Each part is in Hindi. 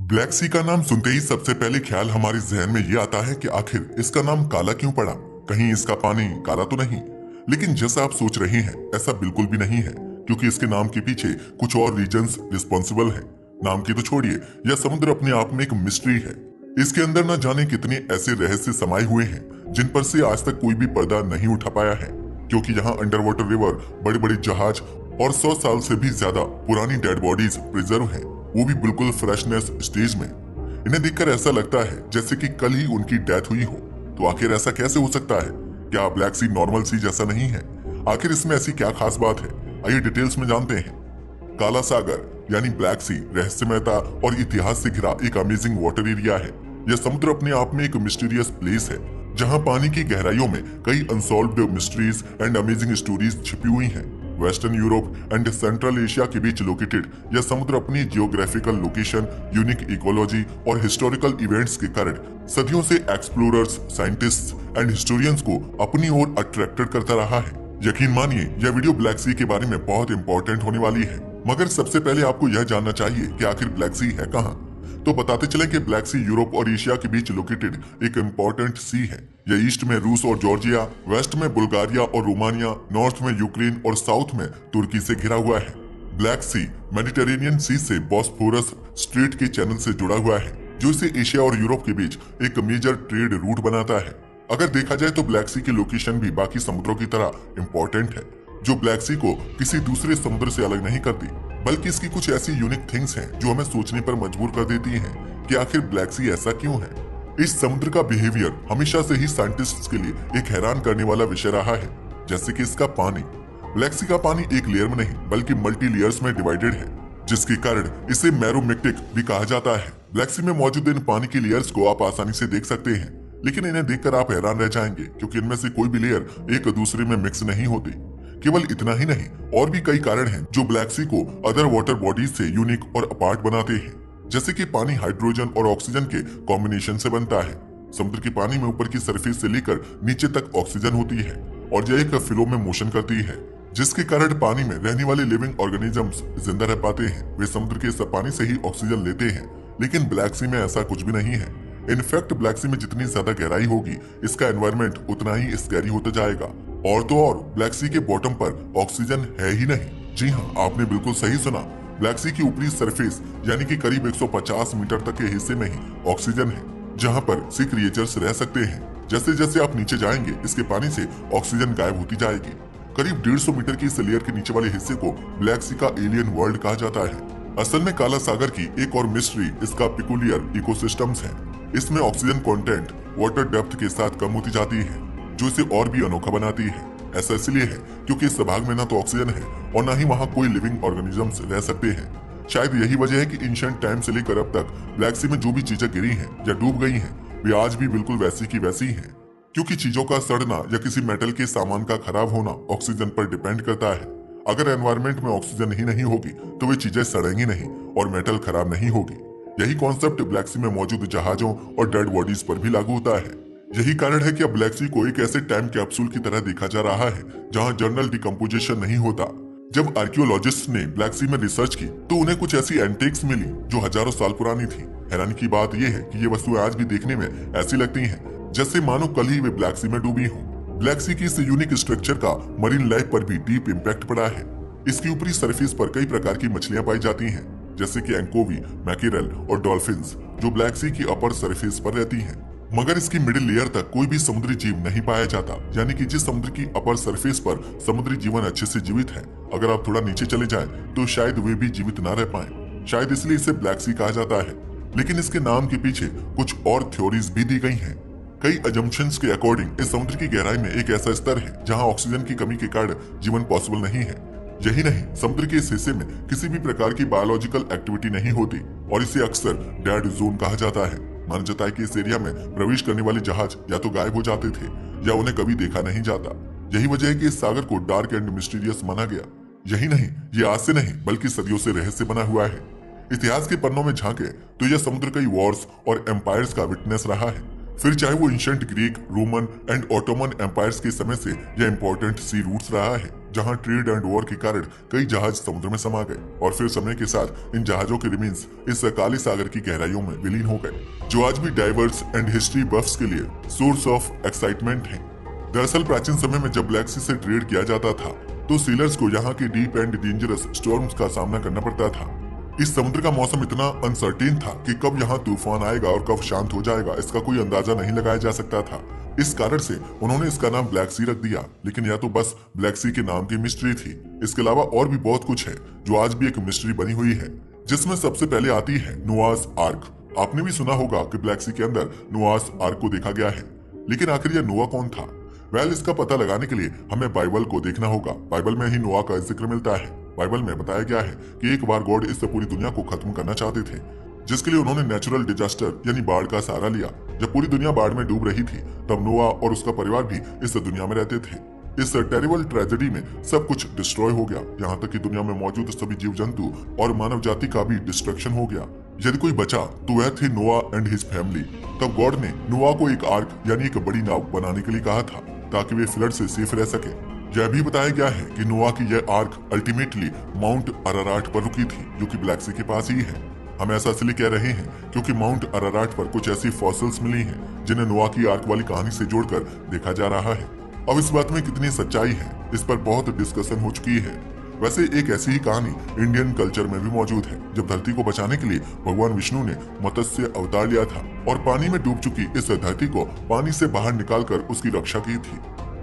ब्लैक सी का नाम सुनते ही सबसे पहले ख्याल हमारे जहन में ये आता है कि आखिर इसका नाम काला क्यों पड़ा। कहीं इसका पानी काला तो नहीं। लेकिन जैसा आप सोच रहे हैं ऐसा बिल्कुल भी नहीं है, क्योंकि इसके नाम के पीछे कुछ और रीजंस रिस्पॉन्सिबल हैं। नाम की तो छोड़िए, यह समुद्र अपने आप में एक मिस्ट्री है। इसके अंदर न जाने कितने ऐसे रहस्य समाये हुए हैं जिन पर से आज तक कोई भी पर्दा नहीं उठा पाया है, क्योंकि यहाँ अंडर वाटर रिवर, बड़े बड़े जहाज और 100 साल से भी ज्यादा पुरानी डेड बॉडीज प्रिजर्व हैं, वो भी बिल्कुल फ्रेशनेस स्टेज में। इन्हें देखकर ऐसा लगता है जैसे कि कल ही उनकी डेथ हुई हो। तो आखिर ऐसा कैसे हो सकता है? क्या ब्लैक सी नॉर्मल सी जैसा नहीं है? आखिर इसमें ऐसी क्या खास बात है? आइए डिटेल्स में जानते हैं। काला सागर यानी ब्लैक सी रहस्यमयता और इतिहास से घिरा एक अमेजिंग वाटर एरिया है। यह समुद्र अपने आप में एक मिस्टीरियस प्लेस है, जहां पानी की गहराइयों में कई unsolved mysteries and amazing stories छिपी हुई हैं। Western Europe and central Asia के बीच लोकेटेड यह समुद्र अपनी जियोग्राफिकल लोकेशन, यूनिक इकोलॉजी और हिस्टोरिकल इवेंट्स के कारण सदियों से एक्सप्लोरर्स, साइंटिस्ट्स एंड हिस्टोरियंस को अपनी ओर अट्रैक्टेड करता रहा है। यकीन मानिए यह वीडियो ब्लैक सी के बारे में बहुत इंपॉर्टेंट होने वाली है, मगर सबसे पहले आपको यह जानना चाहिए कि आखिर ब्लैक सी है कहाँ। तो बताते चले कि ब्लैक सी यूरोप और एशिया के बीच लोकेटेड एक इम्पोर्टेंट सी है। यह ईस्ट में रूस और जॉर्जिया, वेस्ट में बुल्गारिया और रोमानिया, नॉर्थ में यूक्रेन और साउथ में तुर्की से घिरा हुआ है। ब्लैक सी मेडिटेरेनियन सी से बॉस्फोरस स्ट्रेट के चैनल से जुड़ा हुआ है, जो इसे एशिया और यूरोप के बीच एक मेजर ट्रेड रूट बनाता है। अगर देखा जाए तो ब्लैक सी की लोकेशन भी बाकी समुद्रों की तरह इम्पोर्टेंट है, जो ब्लैक सी को किसी दूसरे समुद्र से अलग नहीं करती, बल्कि इसकी कुछ ऐसी यूनिक थिंग्स हैं जो हमें सोचने पर मजबूर कर देती हैं कि आखिर ब्लैक सी ऐसा क्यों है। इस समुद्र का बिहेवियर हमेशा से ही साइंटिस्ट्स के लिए एक हैरान करने वाला विषय रहा है, जैसे कि इसका पानी। ब्लैक सी का पानी एक लेयर में नहीं बल्कि मल्टी लेयर्स में डिवाइडेड है, जिसके कारण इसे मैरोमेक्टिक भी कहा जाता है। ब्लैक सी में मौजूद इन पानी की लेयर्स को आप आसानी से देख सकते हैं, लेकिन इन्हें देखकर आप हैरान रह जाएंगे, क्योंकि इनमें से कोई भी लेयर एक दूसरे में मिक्स नहीं होती। केवल इतना ही नहीं, और भी कई कारण हैं जो ब्लैक सी को अदर वाटर बॉडीज से यूनिक और अपार्ट बनाते हैं, जैसे कि पानी हाइड्रोजन और ऑक्सीजन के कॉम्बिनेशन से बनता है। समुद्र के पानी में ऊपर की सरफेस से लेकर नीचे तक ऑक्सीजन होती है और यह एक फ्लो में मोशन करती है, जिसके कारण पानी में रहने वाले लिविंग ऑर्गेनिजम्स जिंदा रह पाते हैं। वे समुद्र के पानी से ही ऑक्सीजन लेते हैं, लेकिन ब्लैक सी में ऐसा कुछ भी नहीं है। इनफैक्ट ब्लैक सी में जितनी ज्यादा गहराई होगी, इसका एनवायरमेंट उतना ही स्कैरी होता जाएगा। और तो और ब्लैक सी के बॉटम पर ऑक्सीजन है ही नहीं। जी हाँ, आपने बिल्कुल सही सुना। ब्लैक सी की ऊपरी सरफेस यानी कि करीब 150 मीटर तक के हिस्से में ही ऑक्सीजन है, जहाँ पर सी क्रिएचर्स रह सकते हैं। जैसे जैसे आप नीचे जाएंगे, इसके पानी से ऑक्सीजन गायब होती जाएगी। करीब 150 मीटर की इस लेयर के नीचे वाले हिस्से को ब्लैक सी का एलियन वर्ल्ड कहा जाता है। असल में काला सागर की एक और मिस्ट्री इसका पिकुलियर इकोसिस्टम्स है। इसमें ऑक्सीजन कंटेंट वाटर डेप्थ के साथ कम होती जाती है, जो इसे और भी अनोखा बनाती है। ऐसा इसलिए है क्योंकि इस भाग में ना तो ऑक्सीजन है और ना ही वहाँ कोई लिविंग ऑर्गेनिजम्स रह सकते हैं। शायद यही वजह है कि एंशिएंट टाइम से लेकर अब तक ब्लैक सी में जो भी चीजें गिरी हैं या डूब गई हैं, वे आज भी बिल्कुल वैसी की वैसी ही हैं। क्योंकि चीजों का सड़ना या किसी मेटल के सामान का खराब होना ऑक्सीजन पर डिपेंड करता है। अगर एनवायरमेंट में ऑक्सीजन ही नहीं होगी तो वे चीजें सड़ेंगी नहीं और मेटल खराब नहीं होगी। यही कॉन्सेप्ट ब्लैक सी में मौजूद जहाजों और डेड बॉडीज पर भी लागू होता है। यही कारण है कि अब ब्लैक सी को एक ऐसे टाइम कैप्सूल की तरह देखा जा रहा है जहां जर्नल डिकम्पोजिशन नहीं होता। जब आर्कियोलॉजिस्ट ने ब्लैक सी में रिसर्च की तो उन्हें कुछ ऐसी एंटिक्स मिली जो हजारों साल पुरानी थी। हैरानी की बात यह है कि ये वस्तुएं आज भी देखने में ऐसी लगती हैं जैसे मानो कल ही वे ब्लैक सी में डूबी हों। ब्लैक सी की इस यूनिक स्ट्रक्चर का मरीन लाइफ पर भी डीप इम्पैक्ट पड़ा है। इसकी ऊपरी सरफेस पर कई प्रकार की मछलियां पाई जाती हैं, जैसे कि एंकोवी, मैकेरल और डॉल्फिन्स, जो ब्लैक सी की अपर सरफेस पर रहती हैं। मगर इसकी मिडिल लेयर तक कोई भी समुद्री जीव नहीं पाया जाता, यानी कि जिस समुद्र की अपर सरफेस पर समुद्री जीवन अच्छे से जीवित है, अगर आप थोड़ा नीचे चले जाएं तो शायद वे भी जीवित ना रह पाएं। शायद इसलिए इसे ब्लैक सी कहा जाता है। लेकिन इसके नाम के पीछे कुछ और थ्योरीज भी दी गई हैं। कई अजम्पशंस के अकॉर्डिंग इस समुद्र की गहराई में एक ऐसा स्तर है जहाँ ऑक्सीजन की कमी के कारण जीवन पॉसिबल नहीं है। यही नहीं, समुद्र के इस हिस्से में किसी भी प्रकार की बायोलॉजिकल एक्टिविटी नहीं होती और इसे अक्सर डेड जोन कहा जाता है। माना जाता है कि इस एरिया में प्रवेश करने वाले जहाज या तो गायब हो जाते थे या उन्हें कभी देखा नहीं जाता। यही वजह है कि इस सागर को डार्क एंड मिस्टीरियस माना गया। यही नहीं, ये आज से नहीं बल्कि सदियों से रहस्य बना हुआ है। इतिहास के पन्नों में झांके तो यह समुद्र कई वॉर्स और एम्पायर्स का विटनेस रहा है। फिर चाहे वो ancient Greek, Roman and Ottoman empires के समय से यह इंपॉर्टेंट सी रूट्स रहा है जहां ट्रेड एंड वॉर के कारण कई जहाज समुद्र में समा गए और फिर समय के साथ इन जहाजों के रिमेन्स इस काले सागर की गहराइयों में विलीन हो गए, जो आज भी डाइवर्स एंड हिस्ट्री बफ्स के लिए सोर्स ऑफ एक्साइटमेंट है। दरअसल प्राचीन समय में जब ब्लैक सी से ट्रेड किया जाता था तो सीलर्स को यहाँ के डीप एंड डेंजरस स्टॉर्म्स का सामना करना पड़ता था। इस समुद्र का मौसम इतना अनसर्टेन था कि कब यहाँ तूफान आएगा और कब शांत हो जाएगा इसका कोई अंदाजा नहीं लगाया जा सकता था। इस कारण से उन्होंने इसका नाम ब्लैक सी रख दिया, लेकिन यह तो बस ब्लैक सी के नाम की मिस्ट्री थी। इसके अलावा और भी बहुत कुछ है जो आज भी एक मिस्ट्री बनी हुई है, जिसमें सबसे पहले आती है नोआस आर्क। आपने भी सुना होगा कि ब्लैक सी के अंदर नोआस आर्क को देखा गया है, लेकिन आखिर यह नोआ कौन था? इसका पता लगाने के लिए हमें बाइबल को देखना होगा। बाइबल में ही नोआ का जिक्र मिलता है। बाइबल में बताया गया है कि एक बार गॉड इस पूरी दुनिया को खत्म करना चाहते थे, जिसके लिए उन्होंने नेचुरल डिजास्टर यानी बाढ़ का सहारा लिया। जब पूरी दुनिया बाढ़ में डूब रही थी तब नोआ और उसका परिवार भी इस दुनिया में रहते थे। इस टेरिबल ट्रेजेडी में सब कुछ डिस्ट्रॉय हो गया, यहाँ तक कि दुनिया में मौजूद सभी जीव जंतु और मानव जाति का भी डिस्ट्रक्शन हो गया। यदि कोई बचा तो वह थे नोआ एंड हिज फैमिली। तब गॉड ने नोआ को एक आर्क यानी एक बड़ी नाव बनाने के लिए कहा था ताकि वे फ्लड से सेफ रह सके। यह भी बताया गया है कि नोआ की यह आर्क अल्टीमेटली माउंट अराराट पर रुकी थी, जो कि ब्लैक सी के पास ही है। हम ऐसा इसलिए कह रहे हैं क्योंकि माउंट अराराट पर कुछ ऐसी फॉसिल्स मिली हैं जिन्हें नोआ की आर्क वाली कहानी से जोड़कर देखा जा रहा है। अब इस बात में कितनी सच्चाई है इस पर बहुत डिस्कशन हो चुकी है। वैसे एक ऐसी ही कहानी इंडियन कल्चर में भी मौजूद है, जब धरती को बचाने के लिए भगवान विष्णु ने मत्स्य अवतार लिया था और पानी में डूब चुकी इस धरती को पानी से बाहर निकालकर उसकी रक्षा की थी।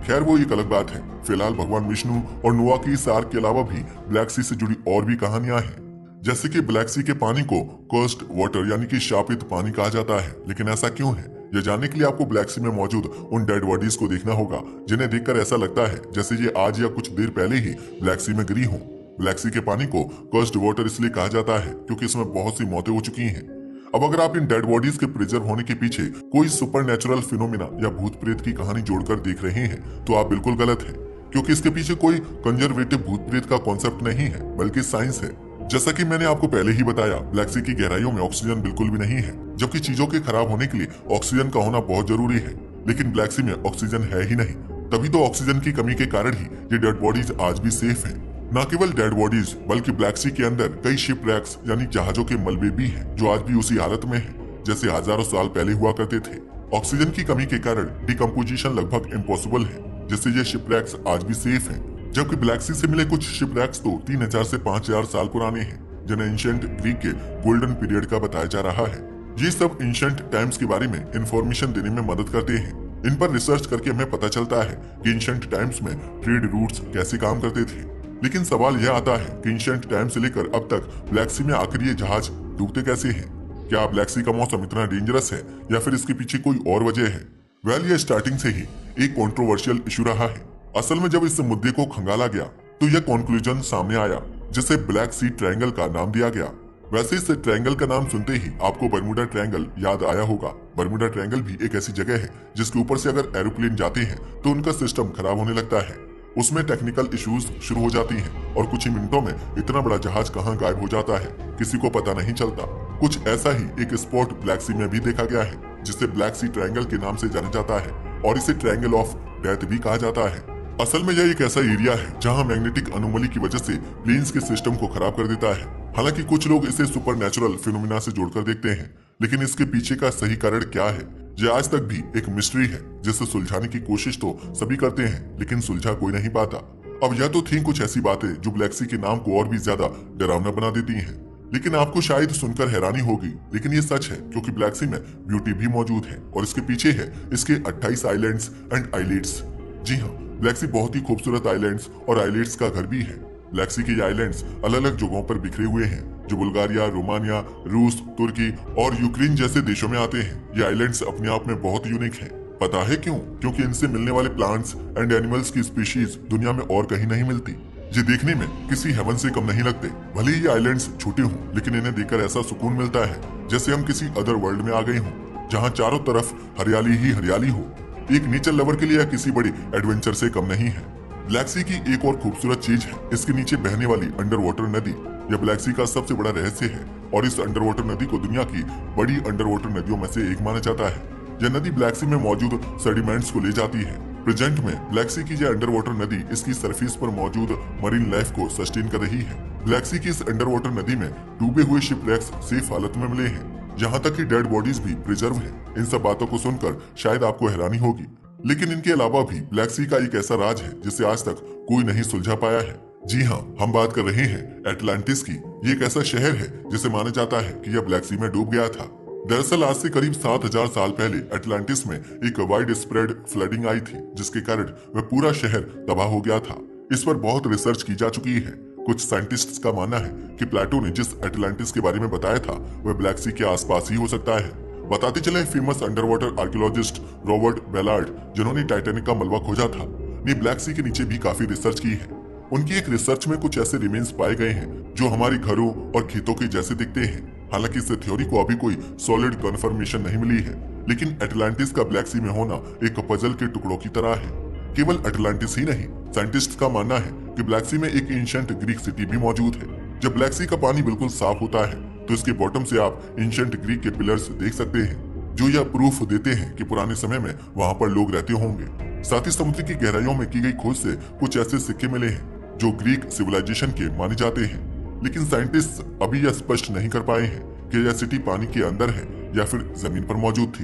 खैर वो एक अलग बात है। फिलहाल भगवान विष्णु और नोआ की इस आर्क के अलावा भी ब्लैक सी से जुड़ी और भी कहानियां हैं, जैसे कि ब्लैक सी के पानी को कर्स्ड वाटर यानी कि शापित पानी कहा जाता है। लेकिन ऐसा क्यों है, यह जानने के लिए आपको ब्लैक सी में मौजूद उन डेड बॉडीज को देखना होगा जिन्हें देखकर ऐसा लगता है जैसे ये आज या कुछ देर पहले ही ब्लैक सी में गिरी हों। ब्लैक सी के पानी को कर्स्ड वाटर इसलिए कहा जाता है क्योंकि इसमें बहुत सी मौतें हो चुकी हैं। अब अगर आप इन डेड बॉडीज के प्रिजर्व होने के पीछे कोई सुपर नेचुरल फिनोमिना या भूत प्रेत की कहानी जोड़कर देख रहे हैं तो आप बिल्कुल गलत हैं, क्योंकि इसके पीछे कोई कंजर्वेटिव भूत प्रेत का कॉन्सेप्ट नहीं है बल्कि साइंस है। जैसा कि मैंने आपको पहले ही बताया, ब्लैक सी की गहराइयों में ऑक्सीजन बिल्कुल भी नहीं है, जबकि चीजों के खराब होने के लिए ऑक्सीजन का होना बहुत जरूरी है। लेकिन ब्लैक सी में ऑक्सीजन है ही नहीं, तभी तो ऑक्सीजन की कमी के कारण ही ये डेड बॉडीज आज भी सेफ हैं। न केवल डेड बॉडीज बल्कि ब्लैक सी के अंदर कई शिप रैक्स यानी जहाजों के मलबे भी हैं, जो आज भी उसी हालत में हैं जैसे हजारों साल पहले हुआ करते थे। ऑक्सीजन की कमी के कारण डिकम्पोजिशन लगभग इम्पॉसिबल है, जिससे ये शिप रैक्स आज भी सेफ हैं। जबकि ब्लैक सी से मिले कुछ शिप रैक्स तो 3000 से 5000 साल पुराने हैं, जिन्हें एंशिएंट ग्रीक के गोल्डन पीरियड का बताया जा रहा है। ये सब एंशिएंट टाइम्स के बारे में इंफॉर्मेशन देने में मदद करते हैं। इन पर रिसर्च करके हमें पता चलता है कि एंशिएंट टाइम्स में ट्रेड रूट्स कैसे काम करते थे। लेकिन सवाल यह आता है कि एंशिएंट टाइम से लेकर अब तक ब्लैक सी में आखिर ये जहाज डूबते कैसे हैं? क्या ब्लैक सी का मौसम इतना डेंजरस है या फिर इसके पीछे कोई और वजह है? ये स्टार्टिंग से ही एक कंट्रोवर्शियल इशू रहा है। असल में जब इस मुद्दे को खंगाला गया तो यह कंक्लूजन सामने आया, जिसे ब्लैक सी ट्रायंगल का नाम दिया गया। वैसे इस ट्रायंगल का नाम सुनते ही आपको बर्मुडा ट्रायंगल याद आया होगा। बर्मुडा ट्रायंगल भी एक ऐसी जगह है जिसके ऊपर से अगर एरोप्लेन जाते हैं तो उनका सिस्टम खराब होने लगता है। उसमें टेक्निकल इश्यूज शुरू हो जाती हैं और कुछ ही मिनटों में इतना बड़ा जहाज कहाँ गायब हो जाता है किसी को पता नहीं चलता। कुछ ऐसा ही एक स्पॉट ब्लैक सी में भी देखा गया है, जिसे ब्लैक सी ट्रायंगल के नाम से जाना जाता है और इसे ट्रायंगल ऑफ डेथ भी कहा जाता है। असल में यह एक ऐसा एरिया है जहां मैग्नेटिक अनोमली की वजह से प्लेन्स के सिस्टम को खराब कर देता है। हालांकि कुछ लोग इसे सुपरनैचुरल फिनोमिना से जोड़कर देखते हैं, लेकिन इसके पीछे का सही कारण क्या है यह आज तक भी एक मिस्ट्री है, जिसे सुलझाने की कोशिश तो सभी करते हैं लेकिन सुलझा कोई नहीं पाता। अब यह तो थी कुछ ऐसी बातें जो ब्लैक सी के नाम को और भी ज्यादा डरावना बना देती हैं, लेकिन आपको शायद सुनकर हैरानी होगी, लेकिन ये सच है क्योंकि ब्लैक सी में ब्यूटी भी मौजूद है और इसके पीछे है इसके 28 आइलैंड्स एंड आइलेट्स। जी हाँ, ब्लैक सी बहुत ही खूबसूरत आइलैंड्स और आइलेट्स का घर भी है। ब्लैक सी के ये आइलैंड्स अलग अलग जगहों पर बिखरे हुए हैं, जो बुल्गारिया, रोमानिया, रूस, तुर्की और यूक्रेन जैसे देशों में आते हैं। ये आइलैंड्स अपने आप में बहुत यूनिक हैं। पता है क्यों? क्योंकि इनसे मिलने वाले प्लांट्स एंड एनिमल्स की स्पीशीज दुनिया में और कहीं नहीं मिलती। ये देखने में किसी हेवन से कम नहीं लगते। भले ही ये आइलैंड्स छोटे हों, लेकिन इन्हें देखकर ऐसा सुकून मिलता है जैसे हम किसी अदर वर्ल्ड में आ गए हों, जहाँ चारों तरफ हरियाली ही हरियाली हो। एक नेचर लवर के लिए यह किसी बड़ी एडवेंचर से कम नहीं है। ब्लैक सी की एक और खूबसूरत चीज है इसके नीचे बहने वाली अंडर वाटर नदी। यह ब्लैक सी का सबसे बड़ा रहस्य है और इस अंडर वाटर नदी को दुनिया की बड़ी अंडर वाटर नदियों में से एक माना जाता है। यह नदी ब्लैक सी में मौजूद सेडिमेंट्स को ले जाती है प्रेजेंट में ब्लैक सी की यह अंडर वाटर नदी इसकी सरफेस पर मौजूद मरीन लाइफ को सस्टेन कर रही है। ब्लैक सी की इस अंडर वाटर नदी में डूबे हुए शिपरेक्स सेफ हालत में मिले हैं, यहाँ तक कि डेड बॉडीज भी प्रिजर्व हैं। इन सब बातों को सुनकर शायद आपको हैरानी होगी, लेकिन इनके अलावा भी ब्लैक सी का एक ऐसा राज है जिसे आज तक कोई नहीं सुलझा पाया है। जी हाँ, हम बात कर रहे हैं एटलांटिस की। ये एक ऐसा शहर है जिसे माना जाता है कि यह ब्लैक सी में डूब गया था। दरअसल आज से करीब 7000 साल पहले एटलांटिस में एक वाइड स्प्रेड फ्लडिंग आई थी, जिसके कारण वह पूरा शहर तबाह हो गया था। इस पर बहुत रिसर्च की जा चुकी है। कुछ साइंटिस्ट्स का मानना है कि प्लेटो ने जिस एटलांटिस के बारे में बताया था वह ब्लैक सी के आसपास ही हो सकता है। बताते चले famous under water archaeologist Robert Ballard, जिन्होंने टाइटैनिक का मलबा खोजा था, ने ब्लैक सी के नीचे भी काफी रिसर्च की है। उनकी एक रिसर्च में कुछ ऐसे रिमेन्स पाए गए हैं जो हमारे घरों और खेतों के जैसे दिखते हैं। हालांकि इस थ्योरी को अभी कोई सॉलिड कन्फर्मेशन नहीं मिली है, लेकिन एटलांटिस का ब्लैक सी में होना एक पजल के टुकड़ों की तरह है। केवल एटलांटिस ही नहीं, साइंटिस्ट का मानना है कि ब्लैक सी में एक एंशिएंट ग्रीक सिटी भी मौजूद है। जब ब्लैक सी का पानी बिल्कुल साफ होता है तो इसके बॉटम से आप एंशिएंट ग्रीक के पिलर्स देख सकते हैं, जो यह प्रूफ देते हैं कि पुराने समय में वहां पर लोग रहते होंगे। साथ ही समुद्र की गहराइयों में की गई खोज से कुछ ऐसे सिक्के मिले हैं जो ग्रीक सिविलाइजेशन के माने जाते हैं, लेकिन साइंटिस्ट अभी यह स्पष्ट नहीं कर पाए हैं कि यह सिटी पानी के अंदर है या फिर जमीन पर मौजूद थी।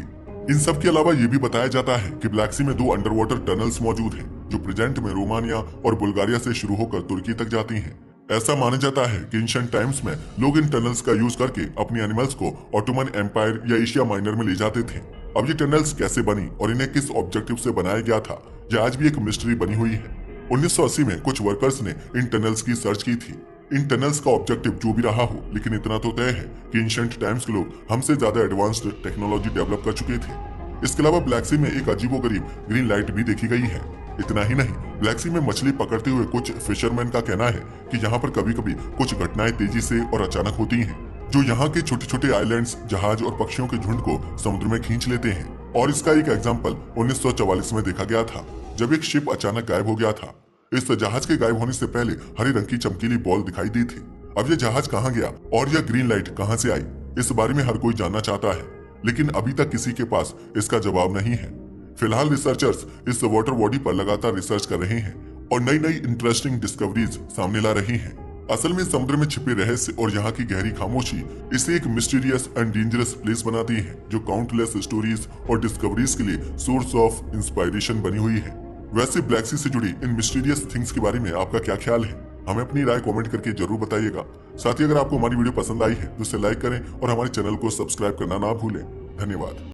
इन सब के अलावा ये भी बताया जाता है कि ब्लैक सी में 2 अंडर वाटर टनल्स मौजूद हैं, जो प्रेजेंट में रोमानिया और बुल्गारिया से शुरू होकर तुर्की तक जाती हैं। ऐसा माना जाता है कि एंशिएंट टाइम्स में लोग इन टनल्स का यूज करके अपने एनिमल्स को ऑटोमन एम्पायर या एशिया माइनर में ले जाते थे। अब ये टनल्स कैसे बनी और इन्हें किस ऑब्जेक्टिव से बनाया गया था, यह आज भी एक मिस्ट्री बनी हुई है। 1980 में कुछ वर्कर्स ने इन टनल्स की सर्च की थी। इन टनल्स का ऑब्जेक्टिव जो भी रहा हो, लेकिन इतना तो तय है कि एंशिएंट टाइम्स के लोग हमसे ज्यादा एडवांस्ड टेक्नोलॉजी डेवलप कर चुके थे। इसके अलावा ब्लैक सी में एक अजीबोगरीब ग्रीन लाइट भी देखी गई है। इतना ही नहीं, ब्लैक सी में मछली पकड़ते हुए कुछ फिशरमैन का कहना है कि यहाँ पर कभी कभी कुछ घटनाएं तेजी से और अचानक होती हैं, जो यहाँ के छोटे छोटे आइलैंड्स, जहाज और पक्षियों के झुंड को समुद्र में खींच लेते हैं। और इसका एक एग्जाम्पल 1944 में देखा गया था, जब एक शिप अचानक गायब हो गया था। इस जहाज के गायब होने से पहले हरे रंग की चमकीली बॉल दिखाई दी थी। अब यह जहाज कहाँ गया और यह ग्रीन लाइट कहाँ से आई, इस बारे में हर कोई जानना चाहता है, लेकिन अभी तक किसी के पास इसका जवाब नहीं है। फिलहाल रिसर्चर्स इस वाटर बॉडी पर लगातार रिसर्च कर रहे हैं और नई नई इंटरेस्टिंग डिस्कवरीज सामने ला रही हैं। असल में समुद्र में छिपे रहस्य और यहाँ की गहरी खामोशी इसे एक मिस्टीरियस एंड डेंजरस प्लेस बनाती है, जो काउंटलेस स्टोरीज और डिस्कवरीज के लिए सोर्स ऑफ इंस्पायरेशन बनी हुई है। वैसे ब्लैक सी से जुड़ी इन मिस्टीरियस थिंग्स के बारे में आपका क्या ख्याल है? हमें अपनी राय कमेंट करके जरूर बताइएगा। साथ ही अगर आपको हमारी वीडियो पसंद आई है तो इसे लाइक करें और हमारे चैनल को सब्सक्राइब करना ना भूलें। धन्यवाद।